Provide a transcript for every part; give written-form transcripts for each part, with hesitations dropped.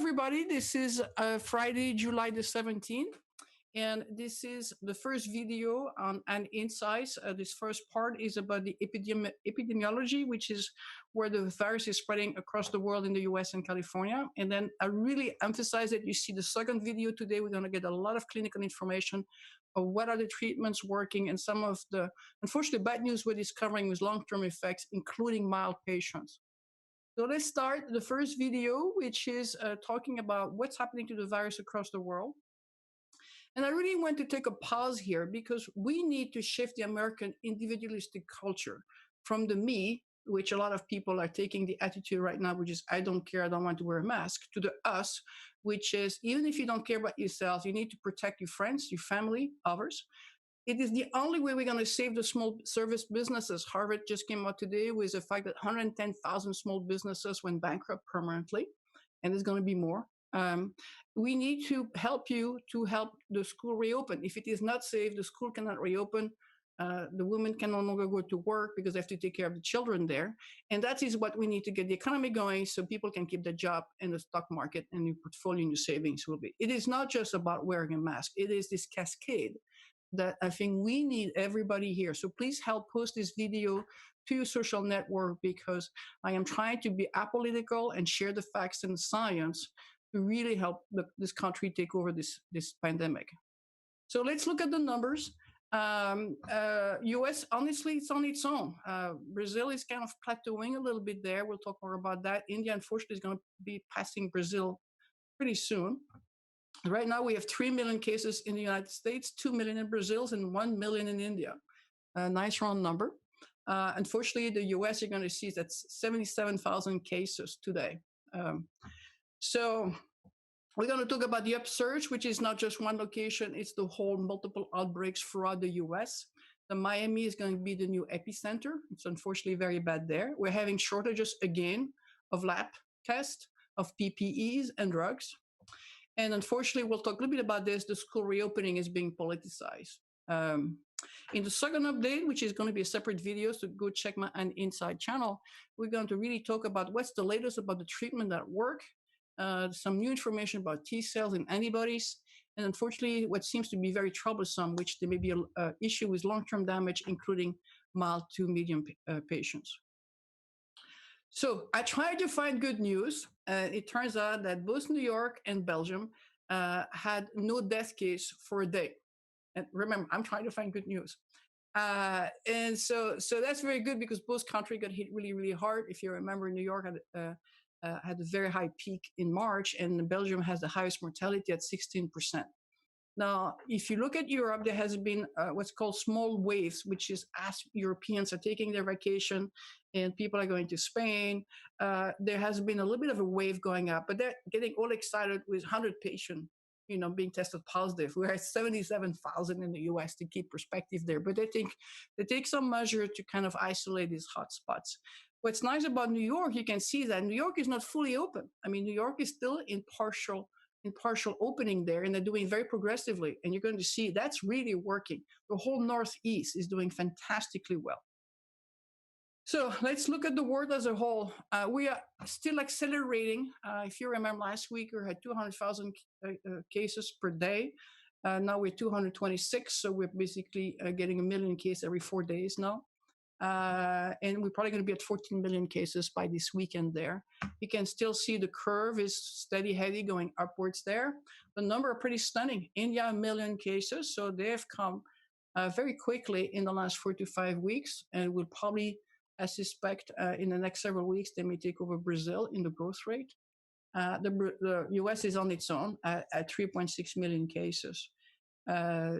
everybody. This is Friday, July the 17th, and this is the first video on insights. This first part is about the epidemiology, which is where the virus is spreading across the world in the US and California. And then I really emphasize that you see the second video today. We're going to get a lot of clinical information of what are the treatments working and some of the, unfortunately, bad news we're discovering with long-term effects, including mild patients. So let's start the first video, which is talking about what's happening to the virus across the world. And I really want to take a pause here because we need to shift the American individualistic culture from the me, which a lot of people are taking the attitude right now, which is, I don't care, I don't want to wear a mask, to the us, which is, even if you don't care about yourself, you need to protect your friends, your family, others. It is the only way we're going to save the small service businesses. Harvard just came out today with the fact that 110,000 small businesses went bankrupt permanently, and there's going to be more. We need to help you to help the school reopen. If it is not safe, the school cannot reopen. The women can no longer go to work because they have to take care of the children there. And that is what we need to get the economy going so people can keep their job in the stock market and your portfolio and your savings will be. It is not just about wearing a mask. It is this cascade that I think we need everybody here. So please help post this video to your social network because I am trying to be apolitical and share the facts and the science to really help this country take over this pandemic. So let's look at the numbers. US, honestly, it's on its own. Brazil is kind of plateauing a little bit there. We'll talk more about that. India, unfortunately, is going to be passing Brazil pretty soon. Right now, we have 3 million cases in the United States, 2 million in Brazil, and 1 million in India. A nice round number. Unfortunately, the US, you're going to see that's 77,000 cases today. So we're going to talk about the upsurge, which is not just one location. It's the whole multiple outbreaks throughout the US. The Miami is going to be the new epicenter. It's unfortunately very bad there. We're having shortages again of lab tests, of PPEs and drugs. And unfortunately, we'll talk a little bit about this. The school reopening is being politicized. In the second update, which is going to be a separate video, so go check my Inside channel, we're going to really talk about what's the latest about the treatment that work, some new information about T cells and antibodies, and unfortunately, what seems to be very troublesome, which there may be an issue with long-term damage, including mild to medium patients. So I tried to find good news. It turns out that both New York and Belgium had no death case for a day. And remember, I'm trying to find good news. And so that's very good because both countries got hit really, really hard. If you remember, New York had a very high peak in March, and Belgium has the highest mortality at 16%. Now, if you look at Europe, there has been what's called small waves, which is as Europeans are taking their vacation and people are going to Spain, there has been a little bit of a wave going up, but they're getting all excited with 100 patients, being tested positive. We're at 77,000 in the US to keep perspective there, but they take some measure to kind of isolate these hotspots. What's nice about New York, you can see that New York is not fully open. I mean, New York is still in partial opening there, and they're doing very progressively. And you're going to see that's really working. The whole Northeast is doing fantastically well. So let's look at the world as a whole. We are still accelerating. If you remember last week, we had 200,000 cases per day. Now we're 226, so we're basically getting 1 million cases every 4 days now. And we're probably going to be at 14 million cases by this weekend there. You can still see the curve is steady, heavy, going upwards there. The number are pretty stunning. India, 1 million cases. So they have come very quickly in the last 4 to 5 weeks. And will probably, I suspect, in the next several weeks, they may take over Brazil in the growth rate. The US is on its own at 3.6 million cases.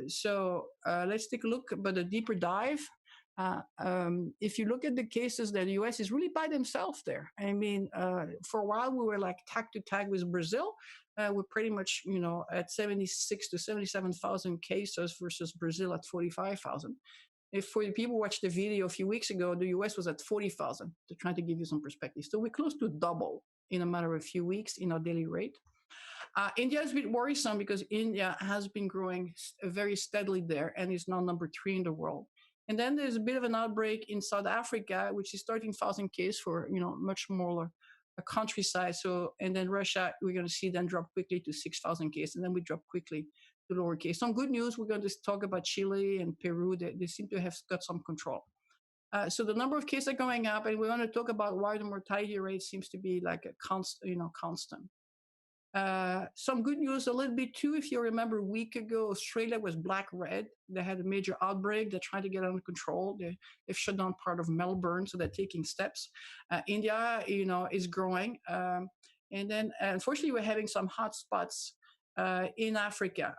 So let's take a look, but a deeper dive. If you look at the cases, that the US is really by themselves there. I mean, for a while we were like tag to tag with Brazil. We're pretty much, at 76 to 77,000 cases versus Brazil at 45,000. If for the people who watched the video a few weeks ago, the US was at 40,000, to try to give you some perspective. So we're close to double in a matter of a few weeks in our daily rate. India is a bit worrisome because India has been growing very steadily there and is now number 3 in the world. And then there's a bit of an outbreak in South Africa, which is 13,000 cases for, much smaller countryside. So, and then Russia, we're going to see then drop quickly to 6,000 cases, and then we drop quickly to lower case. Some good news, we're going to talk about Chile and Peru. They seem to have got some control. So the number of cases are going up, and we want to talk about why the mortality rate seems to be like a constant. Some good news a little bit too. If you remember, a week ago, Australia was black red. They had a major outbreak. They're trying to get under control. They've shut down part of Melbourne, so they're taking steps. India, is growing. And then, unfortunately, we're having some hot spots in Africa.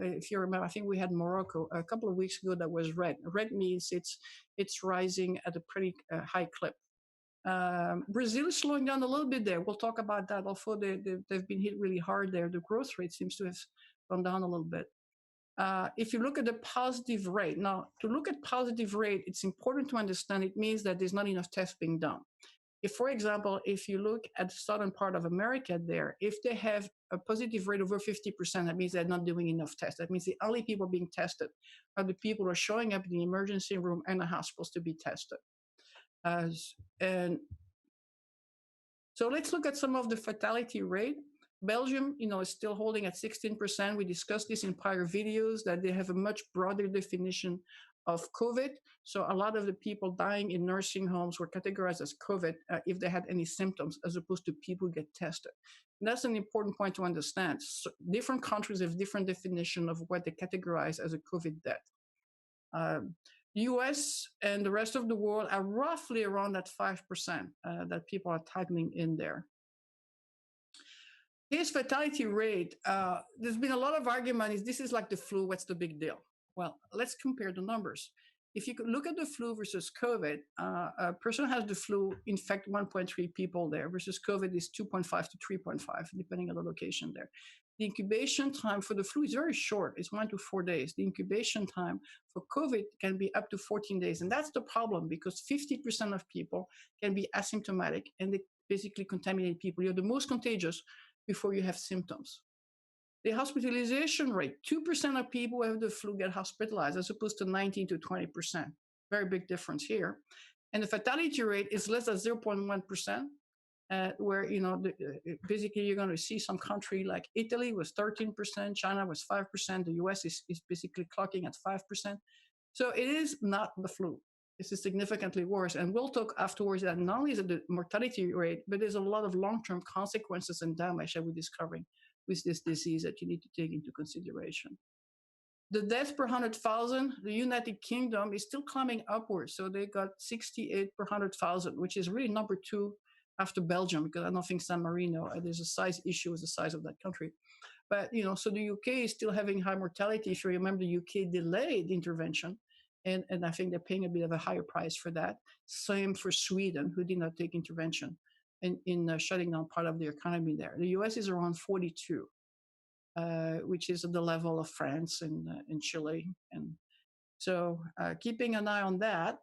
If you remember, I think we had Morocco a couple of weeks ago that was red. Red means it's rising at a pretty high clip. Brazil is slowing down a little bit there. We'll talk about that. Although they've been hit really hard there, the growth rate seems to have gone down a little bit. If you look at the positive rate, now to look at positive rate, it's important to understand it means that there's not enough tests being done. If, for example, if you look at the southern part of America there, if they have a positive rate over 50%, that means they're not doing enough tests. That means the only people being tested are the people who are showing up in the emergency room and the hospitals to be tested. And so let's look at some of the fatality rate. Belgium, is still holding at 16%. We discussed this in prior videos that they have a much broader definition of COVID. So a lot of the people dying in nursing homes were categorized as COVID if they had any symptoms, as opposed to people who get tested. And that's an important point to understand. So different countries have different definition of what they categorize as a COVID death. US and the rest of the world are roughly around that 5% that people are tagging in there. Case fatality rate, there's been a lot of argument, is this is like the flu, what's the big deal? Well, let's compare the numbers. If you could look at the flu versus COVID, a person has the flu, infect 1.3 people there, versus COVID is 2.5 to 3.5, depending on the location there. The incubation time for the flu is very short. It's 1 to 4 days. The incubation time for COVID can be up to 14 days. And that's the problem, because 50% of people can be asymptomatic and they basically contaminate people. You're the most contagious before you have symptoms. The hospitalization rate, 2% of people who have the flu get hospitalized, as opposed to 19 to 20%. Very big difference here. And the fatality rate is less than 0.1%. Where basically you're going to see some country like Italy was 13%, China was 5%, the US is basically clocking at 5%. So it is not the flu. This is significantly worse. And we'll talk afterwards that not only is it the mortality rate, but there's a lot of long-term consequences and damage that we're discovering with this disease that you need to take into consideration. The deaths per 100,000, the United Kingdom is still climbing upwards. So they got 68 per 100,000, which is really number 2 after Belgium, because I don't think San Marino, there's a size issue with the size of that country. But, so the UK is still having high mortality. If you remember, the UK delayed intervention, and I think they're paying a bit of a higher price for that. Same for Sweden, who did not take intervention in shutting down part of the economy there. The US is around 42, which is at the level of France and Chile. And so keeping an eye on that.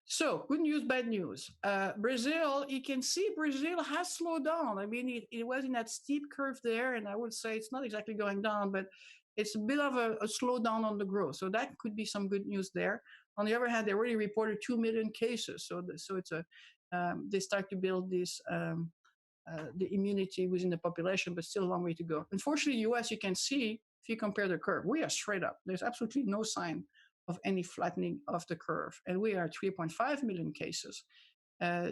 So good news, bad news. Brazil, you can see Brazil has slowed down. I mean, it was in that steep curve there, and I would say it's not exactly going down, but it's a bit of a slowdown on the growth. So that could be some good news there. On the other hand, they already reported 2 million cases. So it's they start to build this the immunity within the population, but still a long way to go. Unfortunately, US, you can see, if you compare the curve, we are straight up. There's absolutely no sign of any flattening of the curve. And we are 3.5 million cases.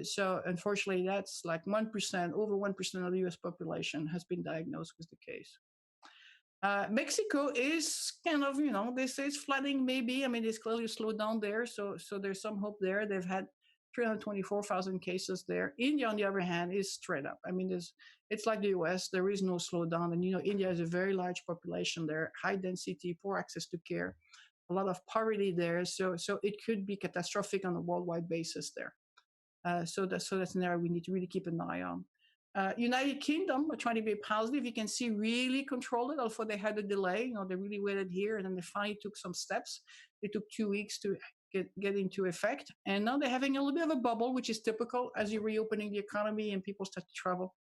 So unfortunately, that's like 1%, over 1% of the US population has been diagnosed with the case. Mexico is kind of, they say it's flattening maybe. I mean, it's clearly slowed down there. So there's some hope there. They've had 324,000 cases there. India, on the other hand, is straight up. I mean, it's like the US, there is no slowdown. And, India has a very large population there, high density, poor access to care, a lot of poverty there. So it could be catastrophic on a worldwide basis there. So that's an area we need to really keep an eye on. United Kingdom are trying to be positive. You can see really control it, although they had a delay. They really waited here, and then they finally took some steps. They took 2 weeks to get into effect. And now they're having a little bit of a bubble, which is typical as you're reopening the economy and people start to travel.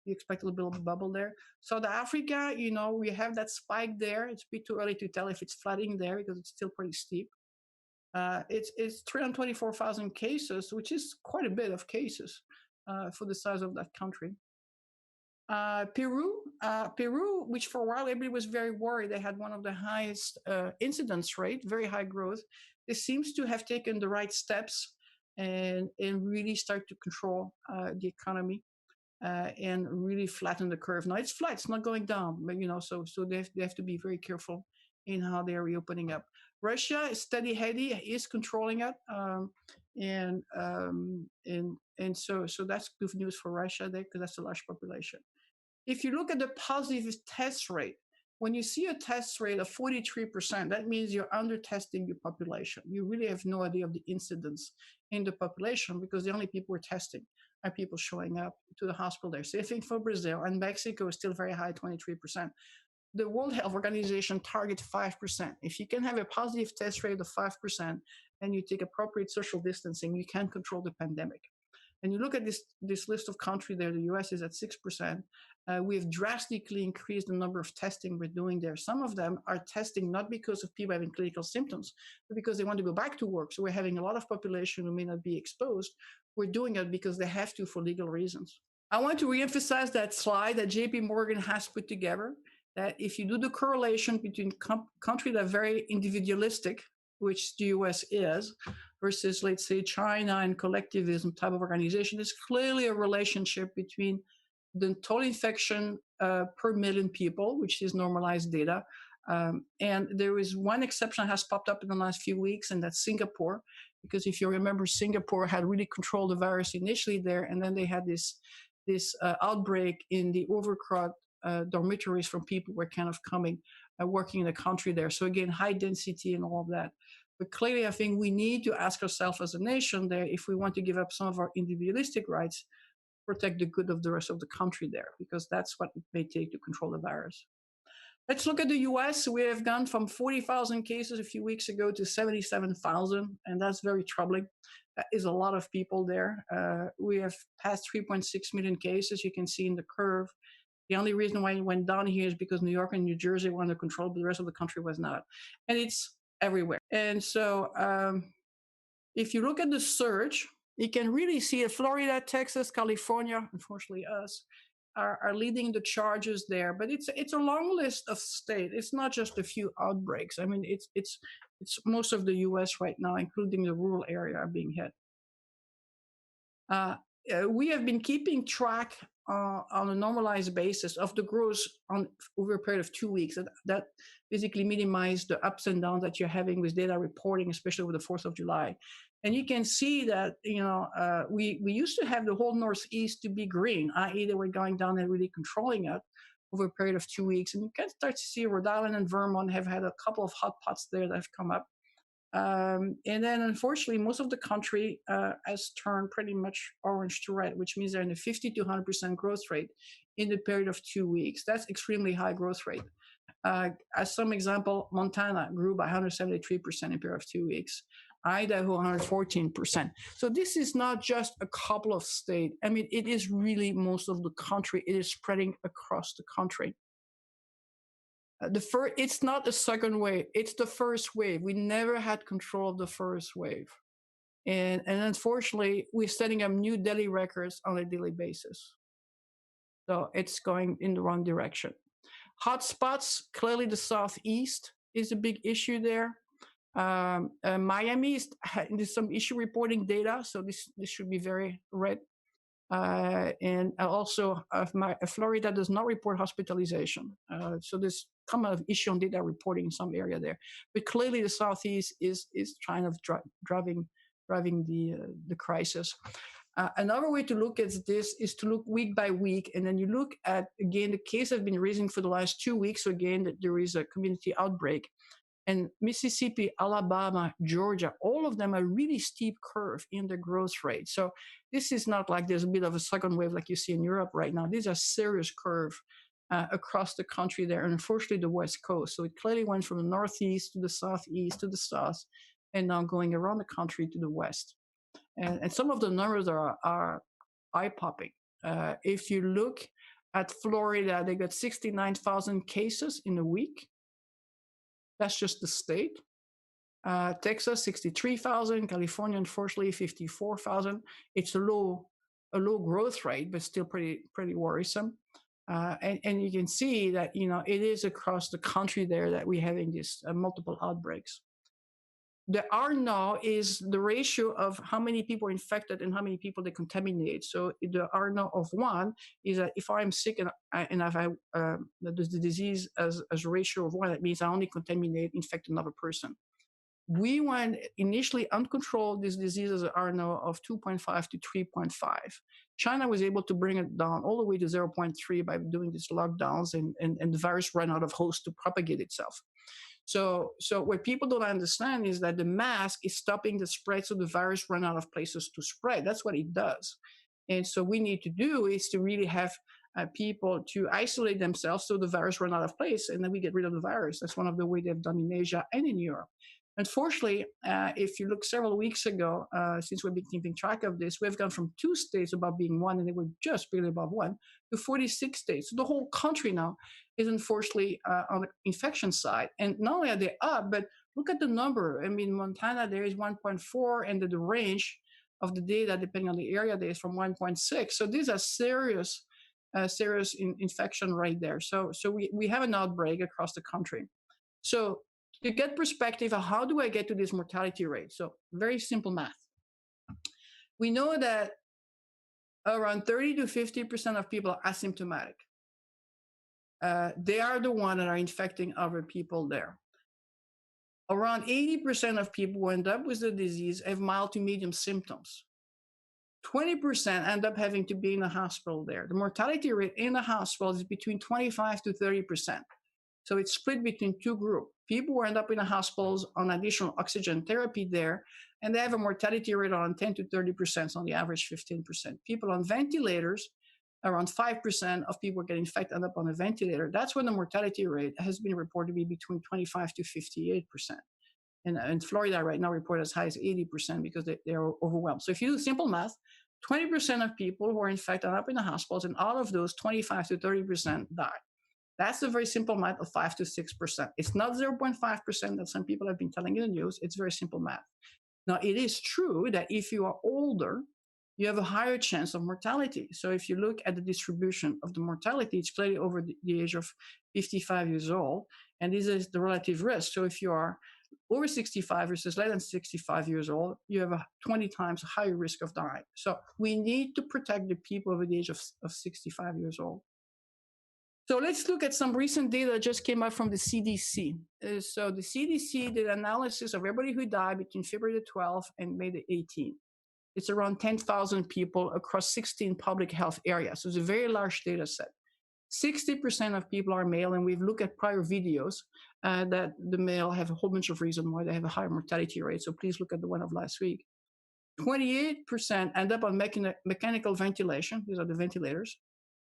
You expect a little bit of a bubble there. South Africa, we have that spike there. It's a bit too early to tell if it's flattening there because it's still pretty steep. It's 324,000 cases, which is quite a bit of cases. for the size of that country. Peru, which for a while everybody was very worried, they had one of the highest incidence rate, very high growth. It seems to have taken the right steps and really start to control the economy and really flatten the curve. Now it's flat; it's not going down, but so they have to be very careful in how they are reopening up. Russia is steady, heady, is controlling it, and so that's good news for Russia there because that's a large population. If you look at the positive test rate, when you see a test rate of 43%, that means you're under testing your population. You really have no idea of the incidence in the population because the only people we're testing are people showing up to the hospital there. Same thing for Brazil, and Mexico is still very high, 23%. The World Health Organization targets 5%. If you can have a positive test rate of 5% and you take appropriate social distancing, you can control the pandemic. And you look at this list of countries there, the US is at 6%. We have drastically increased the number of testing we're doing there. Some of them are testing not because of people having clinical symptoms, but because they want to go back to work. So we're having a lot of population who may not be exposed. We're doing it because they have to for legal reasons. I want to reemphasize that slide that JP Morgan has put together, that if you do the correlation between countries that are very individualistic, which the US is, versus, let's say, China and collectivism type of organization, there's clearly a relationship between the total infection per million people, which is normalized data. And there is one exception that has popped up in the last few weeks, and that's Singapore. Because if you remember, Singapore had really controlled the virus initially there, and then they had this outbreak in the overcrowded dormitories from people who were kind of coming, working in the country there. So again, high density and all of that. But clearly, I think we need to ask ourselves as a nation there, if we want to give up some of our individualistic rights, protect the good of the rest of the country there, because that's what it may take to control the virus. Let's look at the US. We have gone from 40,000 cases a few weeks ago to 77,000, and that's very troubling. That is a lot of people there. We have passed 3.6 million cases. You can see in the curve. The only reason why it went down here is because New York and New Jersey were under control, but the rest of the country was not. And it's everywhere. And so if you look at the surge, you can really see it. Florida, Texas, California, unfortunately us, are leading the charges there. But it's a long list of states. It's not just a few outbreaks. I mean, it's most of the U.S. right now, including the rural area, are being hit. We have been keeping track on a normalized basis of the growth over a period of 2 weeks. That basically minimizes the ups and downs that you're having with data reporting, especially with the 4th of July. And you can see that, we used to have the whole Northeast to be green, i.e. they were going down and really controlling it over a period of 2 weeks. And you can start to see Rhode Island and Vermont have had a couple of hot spots there that have come up. And then, unfortunately, most of the country has turned pretty much orange to red, which means they're in a 50 to 100% growth rate in the period of 2 weeks. That's extremely high growth rate. As some example, Montana grew by 173% in a period of 2 weeks. Idaho, 114%. So this is not just a couple of states. I mean, it is really most of the country. It is spreading across the country. It's not a second wave. It's the first wave. We never had control of the first wave. And unfortunately, we're setting up new daily records on a daily basis. So it's going in the wrong direction. Hotspots, clearly the Southeast is a big issue there. Miami there's some issue reporting data, so this should be very red. And also, Florida does not report hospitalization. So there's some kind of issue on data reporting in some area there. But clearly, the Southeast is kind of driving the crisis. Another way to look at this is to look week by week, and then you look at, again, the cases have been rising for the last 2 weeks. So again, that there is a community outbreak. And Mississippi, Alabama, Georgia, all of them are really steep curve in the growth rate. So this is not like there's a bit of a second wave like you see in Europe right now. These are serious curve across the country there, and unfortunately the West Coast. So it clearly went from the Northeast to the Southeast to the South, and now going around the country to the West. And some of the numbers are eye-popping. If you look at Florida, they got 69,000 cases in a week. That's just the state. Texas, 63,000. California, unfortunately, 54,000. It's low a low growth rate, but still pretty worrisome. And you can see that, it is across the country there that we're having these multiple outbreaks. The R now is the ratio of how many people are infected and how many people they contaminate. So the R now of 1 is that if I'm sick and I've had the disease as a ratio of 1, that means I only contaminate, infect another person. We went initially uncontrolled this disease as an R now of 2.5 to 3.5. China was able to bring it down all the way to 0.3 by doing these lockdowns, and the virus ran out of host to propagate itself. So what people don't understand is that the mask is stopping the spread, so the virus run out of places to spread. That's what it does. And so we need to do is to really have people to isolate themselves so the virus run out of place, and then we get rid of the virus. That's one of the ways they've done in Asia and in Europe. Unfortunately, if you look several weeks ago, since we've been keeping track of this, we've gone from 2 states above being 1, and they were just barely above 1, to 46 states. So the whole country now is unfortunately on the infection side. And not only are they up, but look at the number. I mean, Montana, there is 1.4, and the range of the data, depending on the area, there is from 1.6. So these are serious infection right there. So we have an outbreak across the country. So to get perspective of how do I get to this mortality rate? So very simple math. We know that around 30 to 50% of people are asymptomatic. They are the ones that are infecting other people there. Around 80% of people who end up with the disease have mild to medium symptoms. 20% end up having to be in a hospital there. The mortality rate in a hospital is between 25 to 30%. So it's split between 2 groups. People who end up in the hospitals on additional oxygen therapy there, and they have a mortality rate around 10 to 30%, on the average 15%. People on ventilators, around 5% of people get infected end up on a ventilator. That's when the mortality rate has been reported to be between 25 to 58%. And in Florida right now report as high as 80% because they're overwhelmed. So if you do simple math, 20% of people who are infected end up in the hospitals, and out of those, 25 to 30% die. That's a very simple math of 5 to 6%. It's not 0.5% that some people have been telling in the news. It's very simple math. Now, it is true that if you are older, you have a higher chance of mortality. So if you look at the distribution of the mortality, it's clearly over the age of 55 years old. And this is the relative risk. So if you are over 65 versus less than 65 years old, you have a 20 times higher risk of dying. So we need to protect the people over the age of 65 years old. So let's look at some recent data that just came out from the CDC. So the CDC did analysis of everybody who died between February the 12th and May the 18th. It's around 10,000 people across 16 public health areas. So it's a very large data set. 60% of people are male, and we've looked at prior videos that the male have a whole bunch of reasons why they have a higher mortality rate. So please look at the one of last week. 28% end up on mechanical ventilation. These are the ventilators.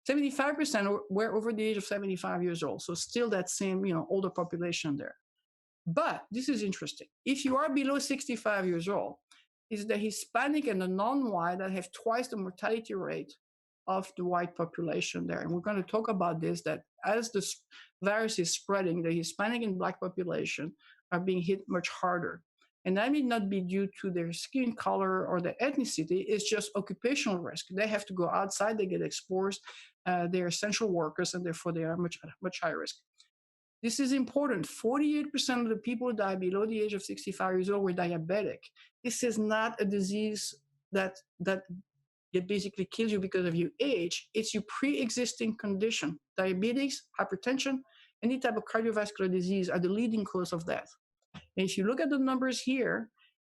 75% were over the age of 75 years old. So still that same, older population there. But this is interesting. If you are below 65 years old, it's the Hispanic and the non-white that have twice the mortality rate of the white population there. And we're going to talk about this, that as the virus is spreading, the Hispanic and Black population are being hit much harder. And that may not be due to their skin color or their ethnicity, it's just occupational risk. They have to go outside, they get exposed, they're essential workers, and therefore they are much higher risk. This is important. 48% of the people who die below the age of 65 years old were diabetic. This is not a disease that basically kills you because of your age. It's your pre-existing condition. Diabetes, hypertension, any type of cardiovascular disease are the leading cause of death. And if you look at the numbers here,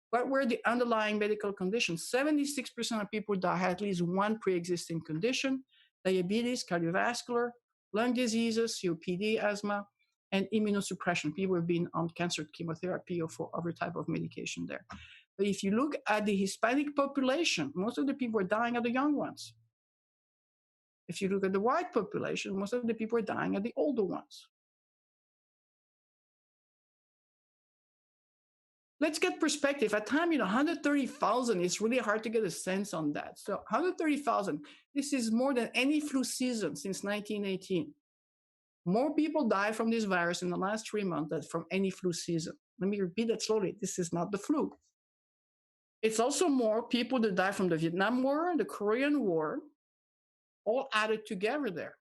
what were the underlying medical conditions? 76% of people die had at least one pre-existing condition: diabetes, cardiovascular, lung diseases, COPD, asthma, and immunosuppression. People have been on cancer chemotherapy or for other type of medication there. But if you look at the Hispanic population, most of the people are dying are the young ones. If you look at the white population, most of the people are dying are the older ones. Let's get perspective. At time, 130,000, it's really hard to get a sense on that. So 130,000, this is more than any flu season since 1918. More people die from this virus in the last 3 months than from any flu season. Let me repeat that slowly. This is not the flu. It's also more people that die from the Vietnam War, the Korean War, all added together there.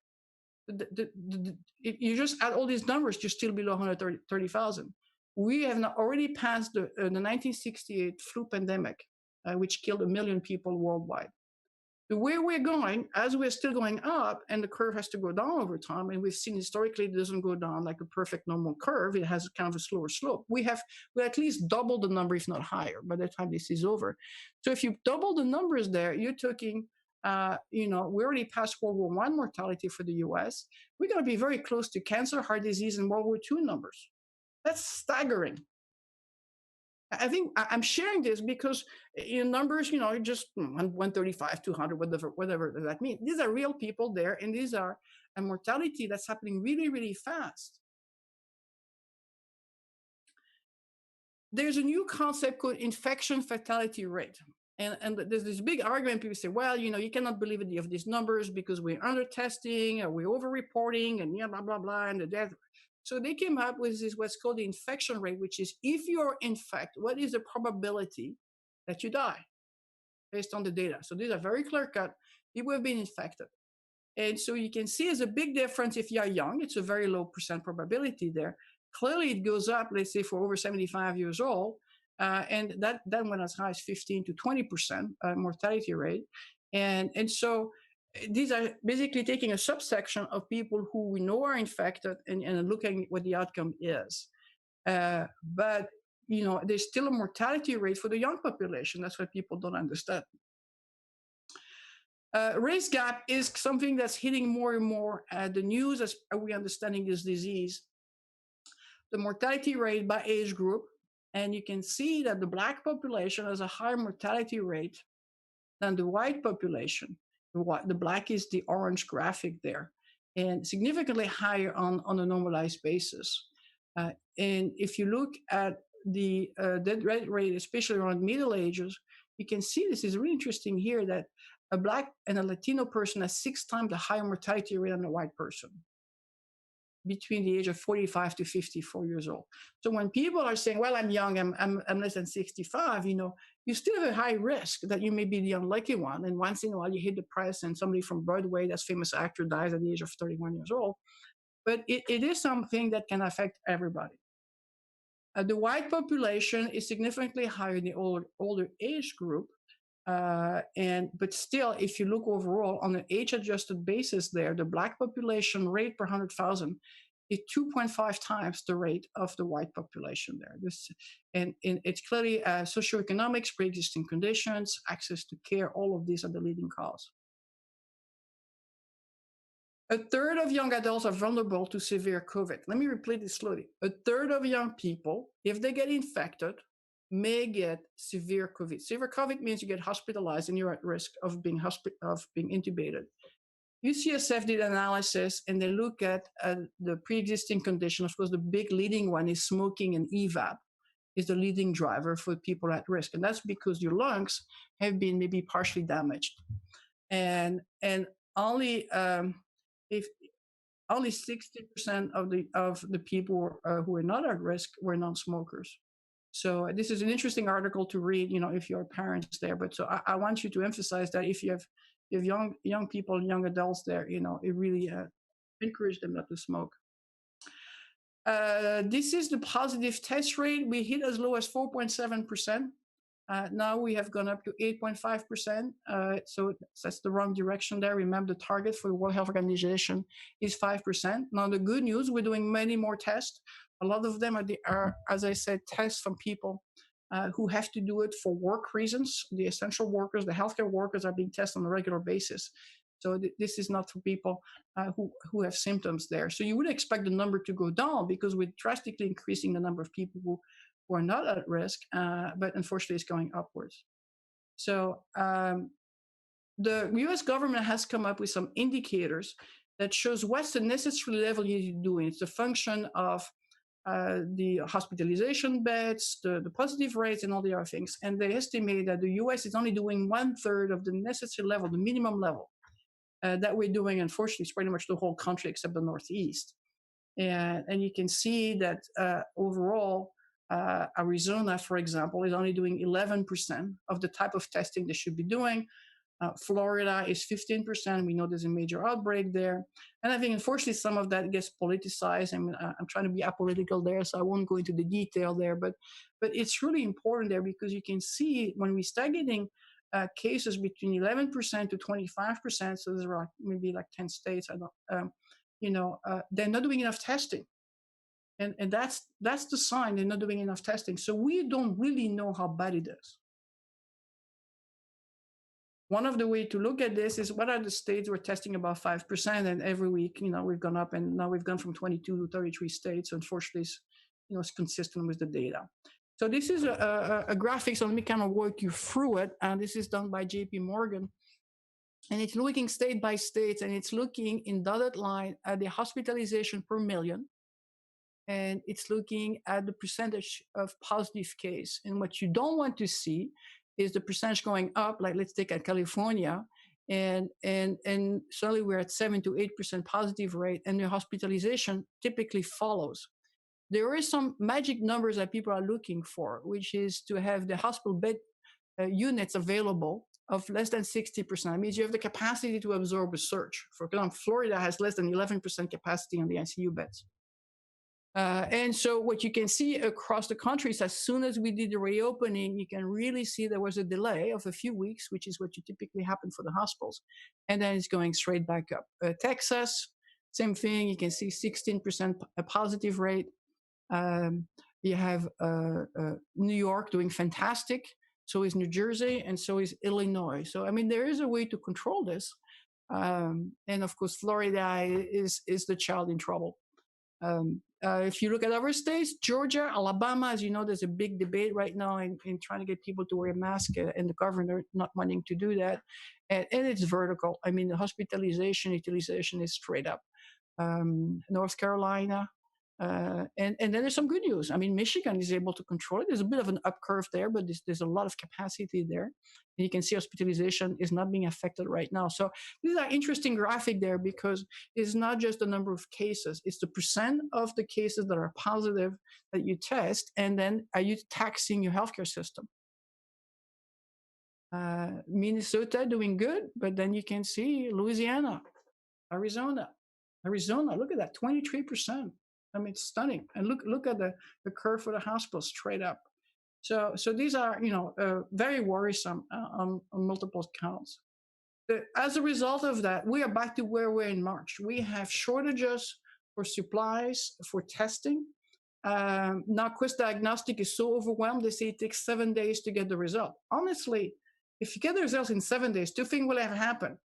You just add all these numbers, you're still below 130,000. We have now already passed the 1968 flu pandemic, which killed 1 million people worldwide. The way we're going, as we're still going up, and the curve has to go down over time, and we've seen historically it doesn't go down like a perfect normal curve, it has kind of a slower slope. We at least double the number, if not higher, by the time this is over. So if you double the numbers there, you're talking, we already passed World War I mortality for the US. We're going to be very close to cancer, heart disease, and World War II numbers. That's staggering. I think I'm sharing this because in numbers, just 135, 200, whatever that means. These are real people there, and these are a mortality that's happening really, really fast. There's a new concept called infection fatality rate. And there's this big argument. People say, well, you cannot believe any of these numbers because we're under testing or we're over reporting and blah, blah, blah, and the death. So they came up with this, what's called the infection rate, which is if you're infected, what is the probability that you die based on the data? So these are very clear cut. People have been infected. And so you can see there's a big difference if you're young. It's a very low percent probability there. Clearly, it goes up, let's say, for over 75 years old. And that went as high as 15 to 20% mortality rate. And so these are basically taking a subsection of people who we know are infected and looking at what the outcome is. But, there's still a mortality rate for the young population. That's what people don't understand. Race gap is something that's hitting more and more the news as we're understanding this disease. The mortality rate by age group, and you can see that the Black population has a higher mortality rate than the white population. The Black is the orange graphic there, and significantly higher on a normalized basis. And if you look at the death rate, especially around middle ages, you can see this is really interesting here that a Black and a Latino person has 6 times the higher mortality rate than a white person between the age of 45 to 54 years old. So when people are saying, well, I'm young, I'm less than 65, you still have a high risk that you may be the unlucky one. And once in a while you hit the press and somebody from Broadway, that's famous actor, dies at the age of 31 years old. But it is something that can affect everybody. The white population is significantly higher in the older age group. But still, if you look overall on an age-adjusted basis there, the Black population rate per 100,000 is 2.5 times the rate of the white population there. And it's clearly socioeconomics, pre-existing conditions, access to care, all of these are the leading cause. A third of young adults are vulnerable to severe COVID. Let me repeat this slowly. A third of young people, if they get infected, may get severe COVID. Severe COVID means you get hospitalized and you're at risk of being intubated. UCSF did analysis and they look at the pre-existing condition. Of course, the big leading one is smoking, and EVAP is the leading driver for people at risk. And that's because your lungs have been maybe partially damaged. And only 60% of the people who are not at risk were non-smokers. So this is an interesting article to read, if you're parents there. But so I want you to emphasize that if you have young people, young adults there, it really encourage them not to smoke. This is the positive test rate. We hit as low as 4.7%. Now we have gone up to 8.5%. So that's the wrong direction there. Remember, the target for the World Health Organization is 5%. Now the good news, we're doing many more tests. A lot of them are, as I said, tests from people who have to do it for work reasons. The essential workers, the healthcare workers are being tested on a regular basis. So this is not for people who have symptoms there. So you would expect the number to go down because we're drastically increasing the number of people who are not at risk, but unfortunately it's going upwards. So the US government has come up with some indicators that shows what's the necessary level you're doing. It's a function of the hospitalization beds, the positive rates, and all the other things. And they estimate that the US is only doing 1/3 of the necessary level, the minimum level that we're doing. Unfortunately, it's pretty much the whole country except the Northeast. And you can see that overall, Arizona, for example, is only doing 11% of the type of testing they should be doing. Florida is 15%. We know there's a major outbreak there. And I think, unfortunately, some of that gets politicized. I mean, I'm trying to be apolitical there, so I won't go into the detail there. But it's really important there because you can see when we start getting cases between 11% to 25%, so there's like maybe like 10 states, I don't, they're not doing enough testing. And that's the sign they're not doing enough testing. So we don't really know how bad it is. One of the ways to look at this is what are the states we're testing about 5%, and every week, we've gone up, and now we've gone from 22 to 33 states. Unfortunately, it's consistent with the data. So this is a graphic, so let me kind of walk you through it. And this is done by JP Morgan. And it's looking state by state, and it's looking in dotted line at the hospitalization per million. And it's looking at the percentage of positive case. And what you don't want to see is the percentage going up, like let's take at California, and suddenly we're at 7 to 8% positive rate, and the hospitalization typically follows. There is some magic numbers that people are looking for, which is to have the hospital bed units available of less than 60%. It means you have the capacity to absorb a surge. For example, Florida has less than 11% capacity on the ICU beds. And so what you can see across the country is as soon as we did the reopening, you can really see there was a delay of a few weeks, which is what you typically happen for the hospitals. And then it's going straight back up. Texas, same thing. You can see 16% positive rate. You have New York doing fantastic. So is New Jersey, and so is Illinois. So, I mean, there is a way to control this. And of course, Florida is the child in trouble. If you look at other states, Georgia, Alabama, as you know, there's a big debate right now in trying to get people to wear a mask, and the governor not wanting to do that. And it's vertical. I mean, the hospitalization, utilization is straight up. North Carolina. And then there's some good news. I mean, Michigan is able to control it. There's a bit of an up curve there, but there's a lot of capacity there. And you can see hospitalization is not being affected right now. So this is an interesting graphic there because it's not just the number of cases, it's the percent of the cases that are positive that you test, and then are you taxing your healthcare system? Minnesota doing good, but then you can see Louisiana, Arizona, look at that, 23%. I mean, it's stunning. And look at the curve for the hospital straight up. So these are, very worrisome on multiple counts. As a result of that, we are back to where we're in March. We have shortages for supplies, for testing. Now, Quest Diagnostic is so overwhelmed, they say it takes 7 days to get the result. Honestly, if you get the results in 7 days, two things will have happened.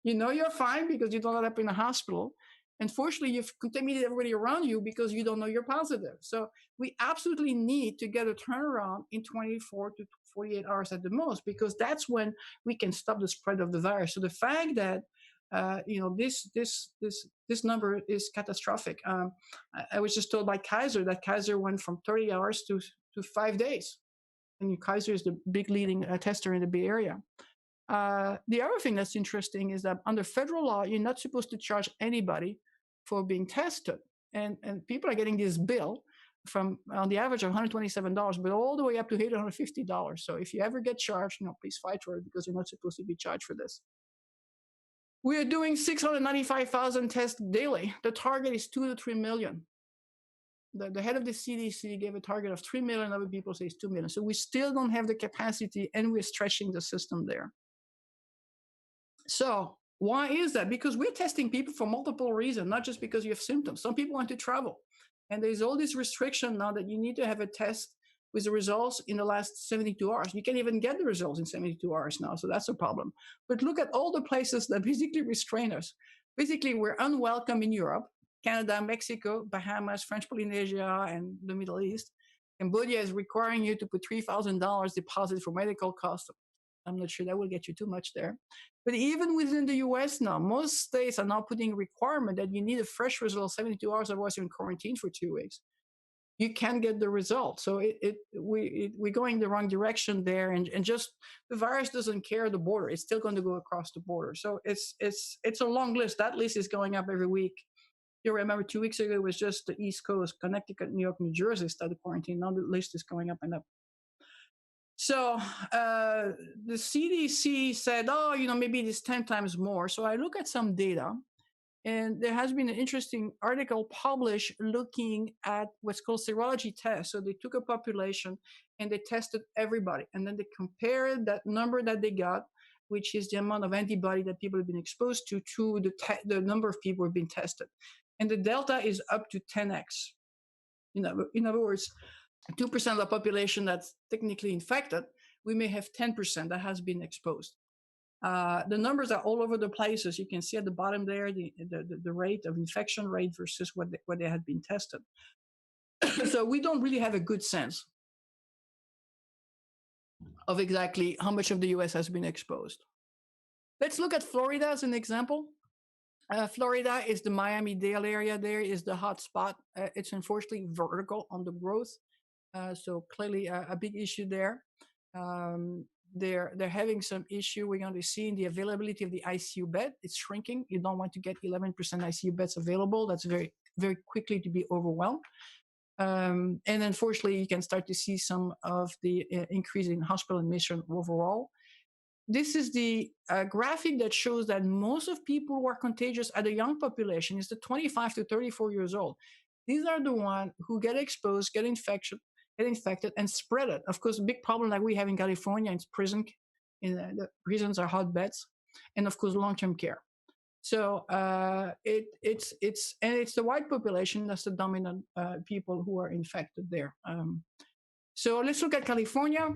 You know you're fine because you don't end up in a hospital. Unfortunately, you've contaminated everybody around you because you don't know you're positive. So we absolutely need to get a turnaround in 24 to 48 hours at the most, because that's when we can stop the spread of the virus. So the fact that this number is catastrophic. I was just told by Kaiser that Kaiser went from 30 hours to 5 days, and Kaiser is the big leading tester in the Bay Area. The other thing that's interesting is that under federal law, you're not supposed to charge anybody for being tested. And people are getting this bill from on the average of $127, but all the way up to $850. So if you ever get charged, please fight for it, because you're not supposed to be charged for this. We are doing 695,000 tests daily. The target is 2 to 3 million. The head of the CDC gave a target of 3 million. Other people say it's 2 million. So we still don't have the capacity, and we're stretching the system there. So why is that? Because we're testing people for multiple reasons, not just because you have symptoms. Some people want to travel, and there's all this restriction now that you need to have a test with the results in the last 72 hours. You can't even get the results in 72 hours now, so that's a problem. But look at all the places that basically restrain us. Basically, we're unwelcome in Europe, Canada, Mexico, Bahamas, French Polynesia, and the Middle East. Cambodia is requiring you to put $3,000 deposit for medical costs. I'm not sure that will get you too much there. But even within the US now, most states are now putting a requirement that you need a fresh result 72 hours, otherwise you're in quarantine for 2 weeks. You can't get the result. So we're going the wrong direction there. And just the virus doesn't care the border. It's still going to go across the border. So it's a long list. That list is going up every week. You remember 2 weeks ago, it was just the East Coast, Connecticut, New York, New Jersey started quarantine. Now the list is going up and up. So the CDC said, oh, maybe it is 10 times more. So I look at some data, and there has been an interesting article published looking at what's called serology tests. So they took a population and they tested everybody, and then they compared that number that they got, which is the amount of antibody that people have been exposed to the number of people who have been tested. And the delta is up to 10x. In other words, 2% of the population that's technically infected, we may have 10% that has been exposed. The numbers are all over the place, as you can see at the bottom there, the rate of infection rate versus what they had been tested. So we don't really have a good sense of exactly how much of the US has been exposed. Let's look at Florida as an example. Florida is the Miami-Dade area. There is the hot spot. It's unfortunately vertical on the growth. So clearly a big issue there. They're having some issue. We're going to see in the availability of the ICU bed. It's shrinking. You don't want to get 11% ICU beds available. That's very, very quickly to be overwhelmed. And unfortunately, you can start to see some of the increase in hospital admission overall. This is the graphic that shows that most of people who are contagious at a young population is the 25 to 34 years old. These are the ones who get exposed, get infected, and spread it. Of course, a big problem like we have in California is the prisons are hotbeds, and of course, long-term care. So it's the white population that's the dominant people who are infected there. So let's look at California.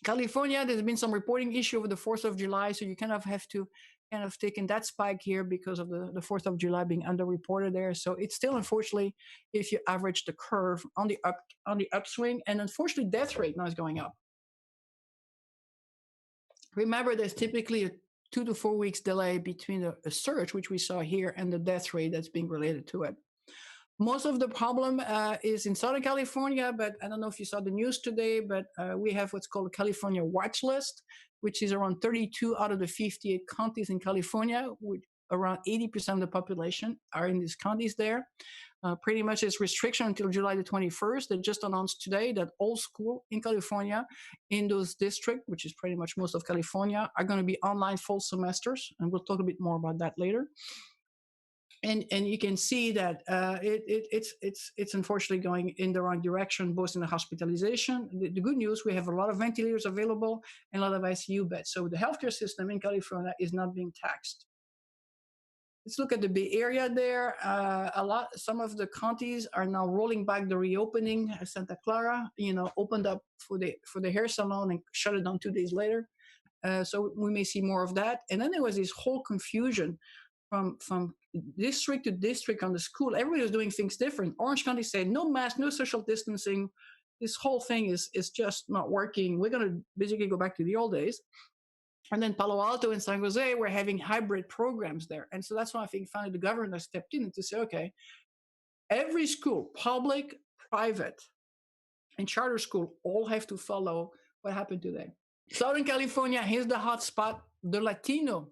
California, there's been some reporting issue over the 4th of July, so you kind of have to take in that spike here because of the 4th of July being underreported there. So it's still, unfortunately, if you average the curve on the upswing, and unfortunately, death rate now is going up. Remember, there's typically a 2 to 4 weeks delay between a surge, which we saw here, and the death rate that's being related to it. Most of the problem is in Southern California, but I don't know if you saw the news today, but we have what's called a California watch list, which is around 32 out of the 58 counties in California, with around 80% of the population are in these counties there. Pretty much it's restriction until July the 21st. They just announced today that all school in California in those districts, which is pretty much most of California, are going to be online full semesters. And we'll talk a bit more about that later. And you can see that it's unfortunately going in the wrong direction, both in the hospitalization. The good news, we have a lot of ventilators available and a lot of ICU beds. So the healthcare system in California is not being taxed. Let's look at the Bay Area there. Some of the counties are now rolling back the reopening. Santa Clara, opened up for the hair salon and shut it down 2 days later. So we may see more of that. And then there was this whole confusion from district to district on the school. Everybody was doing things different. Orange County said no mask, no social distancing. This whole thing is just not working. We're going to basically go back to the old days. And then Palo Alto and San Jose were having hybrid programs there. And so that's why I think finally the governor stepped in to say, okay, every school, public, private, and charter school all have to follow what happened today. Southern California, here's the hot spot, the Latino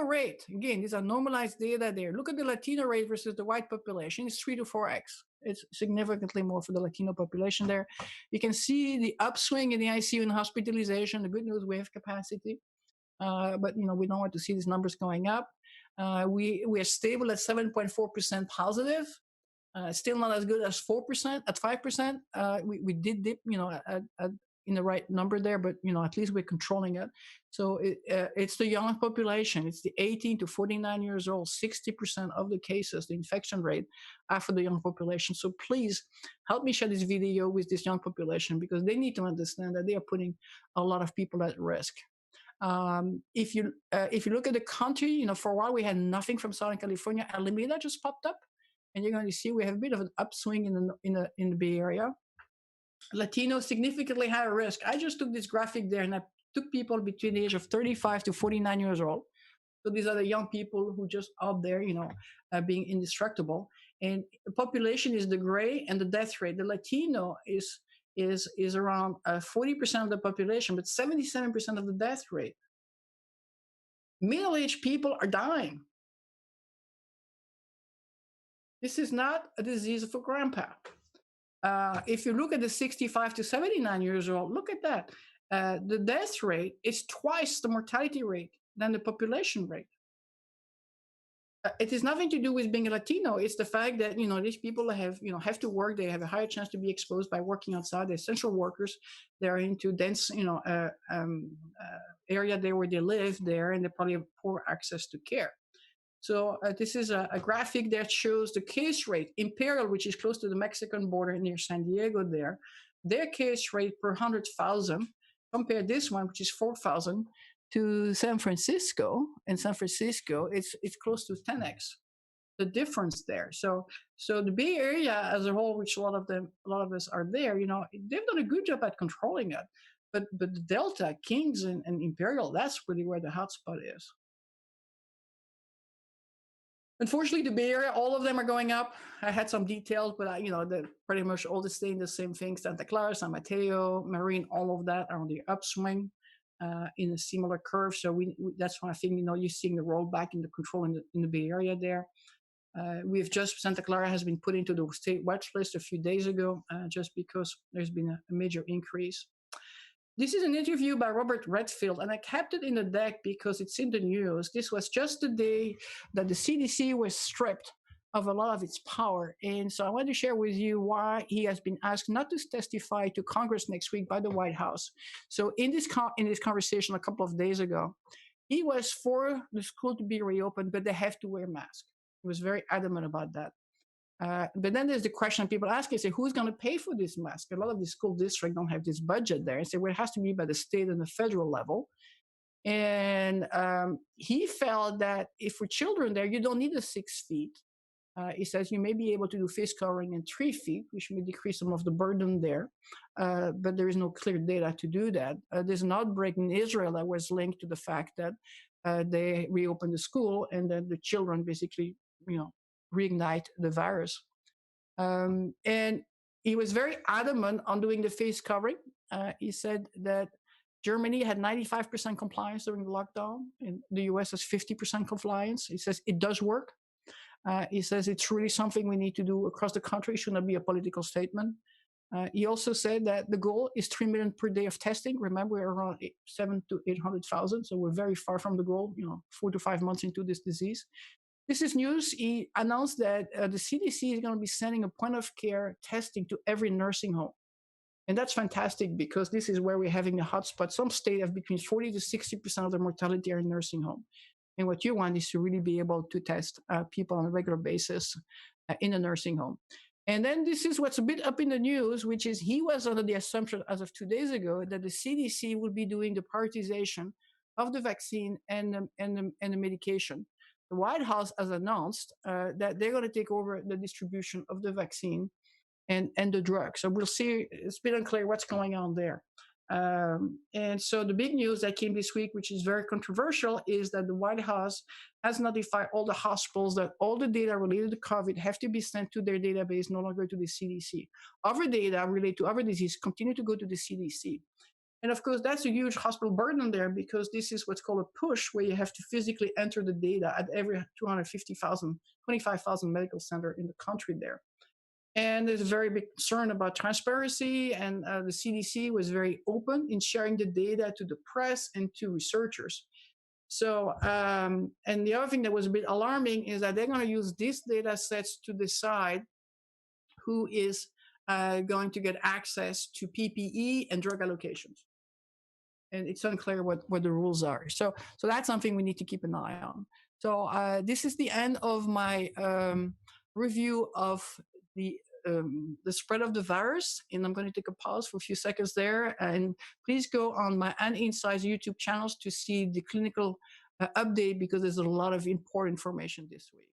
rate. Again, these are normalized data there. Look at the Latino rate versus the white population. It's 3 to 4x. It's significantly more for the Latino population there. You can see the upswing in the ICU and hospitalization. The good news, we have capacity. But, we don't want to see these numbers going up. We are stable at 7.4% positive. Still not as good as 4%. At 5%, we did dip, in the right number there, but at least we're controlling it. So it's the young population. It's the 18 to 49 years old. 60% of the cases, the infection rate, are for the young population. So please help me share this video with this young population, because they need to understand that they are putting a lot of people at risk. If you look at the country, for a while we had nothing from Southern California. Alameda just popped up, and you're going to see we have a bit of an upswing in the Bay Area. Latino significantly higher risk. I just took this graphic there and I took people between the age of 35 to 49 years old. So these are the young people who just out there, being indestructible. And the population is the gray, and the death rate. The Latino is around 40% of the population, but 77% of the death rate. Middle-aged people are dying. This is not a disease for grandpa. If you look at the 65 to 79 years old, look at that. The death rate is twice the mortality rate than the population rate. It has nothing to do with being a Latino. It's the fact that these people have to work. They have a higher chance to be exposed by working outside. They're essential workers. They're into dense area there where they live there, and they probably have poor access to care. So this is a graphic that shows the case rate. Imperial, which is close to the Mexican border near San Diego there, their case rate per 100,000, compare this one, which is 4,000, to San Francisco. In San Francisco, it's close to 10x the difference there. So the Bay Area as a whole, which a lot of us are there, they've done a good job at controlling it. But the Delta, Kings, and Imperial, that's really where the hotspot is. Unfortunately, the Bay Area, all of them are going up. I had some details, but they're pretty much all staying the same thing. Santa Clara, San Mateo, Marine, all of that are on the upswing in a similar curve. So that's why I think you're seeing the rollback in the control in the Bay Area there. Santa Clara has been put into the state watch list a few days ago, just because there's been a major increase. This is an interview by Robert Redfield, and I kept it in the deck because it's in the news. This was just the day that the CDC was stripped of a lot of its power. And so I want to share with you why he has been asked not to testify to Congress next week by the White House. So in this conversation a couple of days ago, he was for the school to be reopened, but they have to wear masks. He was very adamant about that. But then there's the question people ask, say, who's going to pay for this mask? A lot of the school districts don't have this budget there. And say, well, it has to be by the state and the federal level. And he felt that if for children there, you don't need a 6 feet. He says you may be able to do face covering in 3 feet, which may decrease some of the burden there. But there is no clear data to do that. There's an outbreak in Israel that was linked to the fact that they reopened the school and then the children basically, reignite the virus. And he was very adamant on doing the face covering. He said that Germany had 95% compliance during the lockdown, and the US has 50% compliance. He says it does work. He says it's really something we need to do across the country. It should not be a political statement. He also said that the goal is 3 million per day of testing. Remember, we're around 700,000 to 800,000, so we're very far from the goal, 4 to 5 months into this disease. This is news. He announced that the CDC is going to be sending a point of care testing to every nursing home. And that's fantastic because this is where we're having the hotspot. Some states have between 40 to 60% of the mortality are in nursing home. And what you want is to really be able to test people on a regular basis in a nursing home. And then this is what's a bit up in the news, which is he was under the assumption as of 2 days ago that the CDC will be doing the prioritization of the vaccine and the medication. The White House has announced that they're going to take over the distribution of the vaccine and the drug. So we'll see. It's a bit unclear what's going on there. And so the big news that came this week, which is very controversial, is that the White House has notified all the hospitals that all the data related to COVID have to be sent to their database, no longer to the CDC. Other data related to other diseases continue to go to the CDC. And of course, that's a huge hospital burden there because this is what's called a push, where you have to physically enter the data at every 250,000, 25,000 medical center in the country there. And there's a very big concern about transparency, and the CDC was very open in sharing the data to the press and to researchers. So, and the other thing that was a bit alarming is that they're going to use these data sets to decide who is going to get access to PPE and drug allocations. And it's unclear what the rules are. So that's something we need to keep an eye on. So this is the end of my review of the spread of the virus, and I'm going to take a pause for a few seconds there. And please go on my and Insights YouTube channels to see the clinical update because there's a lot of important information this week.